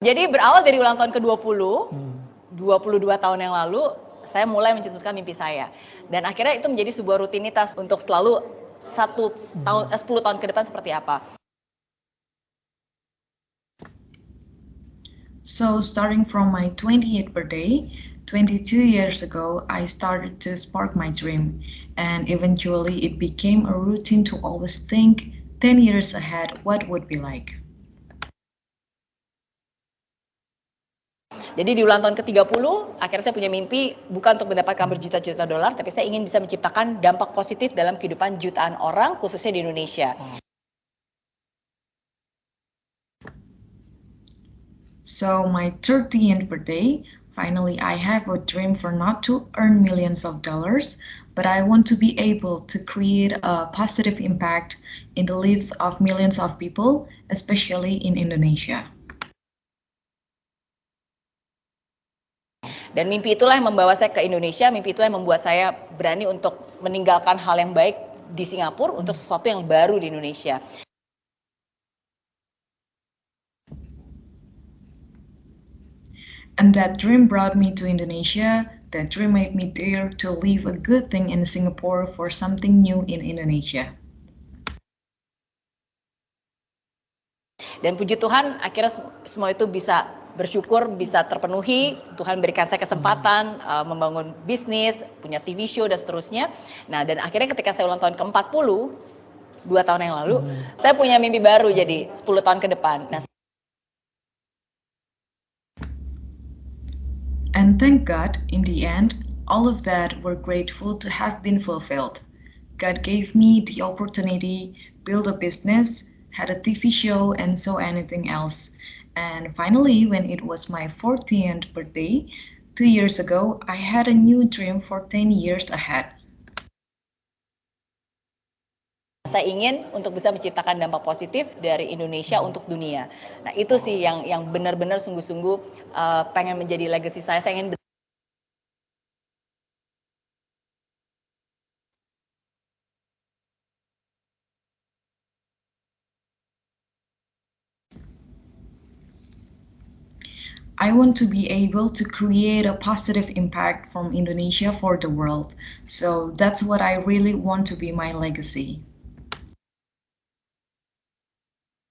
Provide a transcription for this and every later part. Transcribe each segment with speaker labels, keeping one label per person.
Speaker 1: Jadi berawal dari ulang tahun ke-20, 22 tahun yang lalu, saya mulai mencetuskan mimpi saya. Dan akhirnya itu menjadi sebuah rutinitas untuk selalu 10 tahun ke depan seperti apa.
Speaker 2: So starting from my 28th birthday, 22 years ago, I started to spark my dream, and eventually it became a routine to always think 10 years ahead what would be like.
Speaker 1: Jadi di ulang tahun ke-30, akhirnya saya punya mimpi bukan untuk mendapatkan berjuta-juta dolar, tapi saya ingin bisa menciptakan dampak positif dalam kehidupan jutaan orang, khususnya di Indonesia.
Speaker 2: So my 30th birthday, finally I have a dream for not to earn millions of dollars, but I want to be able to create a positive impact in the lives of millions of people, especially in Indonesia.
Speaker 1: Dan mimpi itulah yang membawa saya ke Indonesia, mimpi itulah yang membuat saya berani untuk meninggalkan hal yang baik di Singapura untuk sesuatu yang baru di Indonesia.
Speaker 2: And that dream brought me to Indonesia. That dream made me dare to leave a good thing in Singapore for something new in Indonesia.
Speaker 1: Dan puji Tuhan, akhirnya semua itu bisa bersyukur, bisa terpenuhi. Tuhan berikan saya kesempatan membangun bisnis, punya TV show, dan seterusnya. Nah, dan akhirnya ketika saya ulang tahun ke-40, 2 tahun yang lalu, saya punya mimpi baru jadi 10 tahun ke depan. Nah,
Speaker 2: and thank God, in the end, all of that we're grateful to have been fulfilled. God gave me the opportunity, build a business, had a TV show, and so anything else. And finally, when it was my 40th birthday, 2 years ago, I had a new dream for 10 years ahead.
Speaker 1: Saya ingin untuk bisa menciptakan dampak positif dari Indonesia untuk dunia. Nah, itu sih yang benar-benar sungguh-sungguh pengen menjadi legacy saya. Saya ingin
Speaker 2: I want to be able to create a positive impact from Indonesia for the world. So that's what I really want to be my legacy.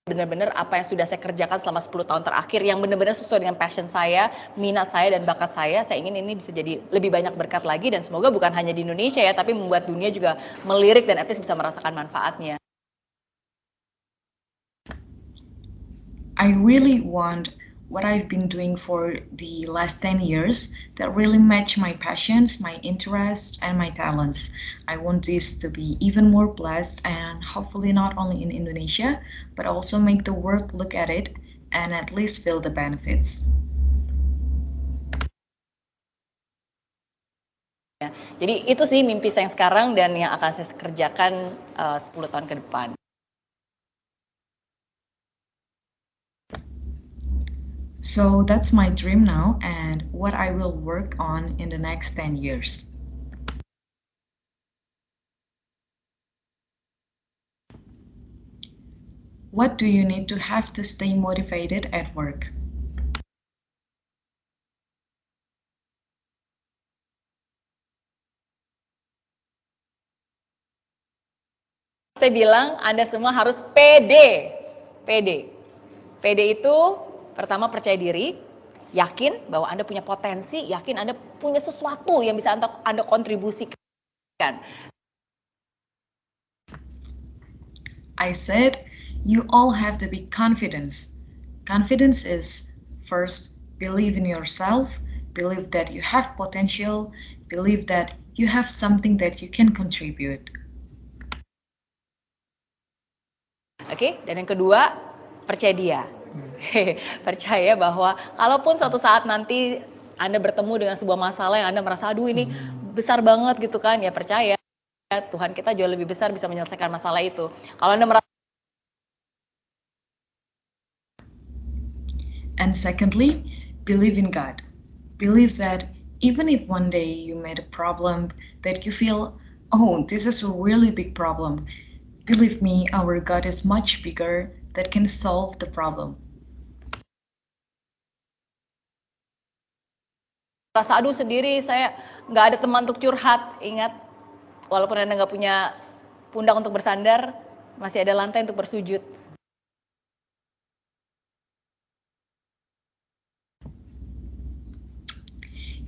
Speaker 1: Benar-benar apa yang sudah saya kerjakan selama 10 tahun terakhir yang benar-benar sesuai dengan passion saya, minat saya dan bakat saya ingin ini bisa jadi lebih banyak berkat lagi dan semoga bukan hanya di Indonesia ya, tapi membuat dunia juga melirik dan at least bisa merasakan manfaatnya.
Speaker 2: I really want what I've been doing for the last 10 years that really match my passions, my interests, and my talents. I want this to be even more blessed and hopefully not only in Indonesia, but also make the world look at it and at least feel the benefits.
Speaker 1: Jadi itu sih mimpi saya yang sekarang dan yang akan saya kerjakan 10 tahun ke depan.
Speaker 2: So that's my dream now and what I will work on in the next 10 years. What do you need to have to stay motivated at work?
Speaker 1: Saya bilang Anda semua harus pede. Pede. Pede itu pertama percaya diri, yakin bahwa Anda punya potensi, yakin Anda punya sesuatu yang bisa Anda kontribusikan.
Speaker 2: I said, you all have to be confident. Confidence is first, believe in yourself, believe that you have potential, believe that you have something that you can contribute.
Speaker 1: Oke, dan yang kedua, percaya dia. Percaya bahwa kalaupun suatu saat nanti Anda bertemu dengan sebuah masalah yang Anda merasa aduh ini besar banget gitu kan, ya percaya Tuhan kita jauh lebih besar bisa menyelesaikan masalah itu. Kalau Anda merasa
Speaker 2: And secondly, believe in God. Believe that even if one day you made a problem that you feel, oh, this is a really big problem, believe me, our God is much bigger that can solve the problem.
Speaker 1: Rasa aduh sendiri, saya nggak ada teman untuk curhat. Ingat, walaupun Anda nggak punya pundak untuk bersandar, masih ada lantai untuk bersujud.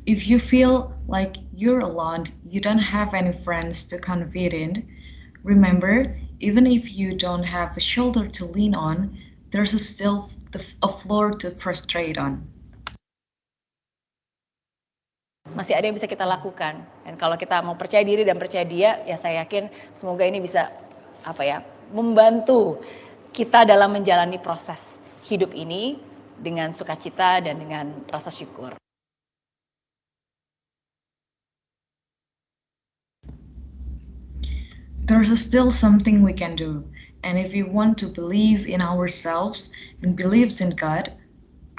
Speaker 2: If you feel like you're alone, you don't have any friends to confide in, remember, even if you don't have a shoulder to lean on, there's still a floor to prostrate on.
Speaker 1: Masih ada yang bisa kita lakukan. Dan kalau kita mau percaya diri dan percaya dia, ya saya yakin semoga ini bisa membantu kita dalam menjalani proses hidup ini dengan sukacita dan dengan rasa syukur.
Speaker 2: There's still something we can do. And if we want to believe in ourselves and believes in God,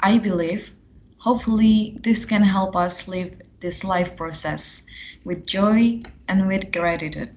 Speaker 2: I believe, hopefully this can help us live this life process with joy and with gratitude.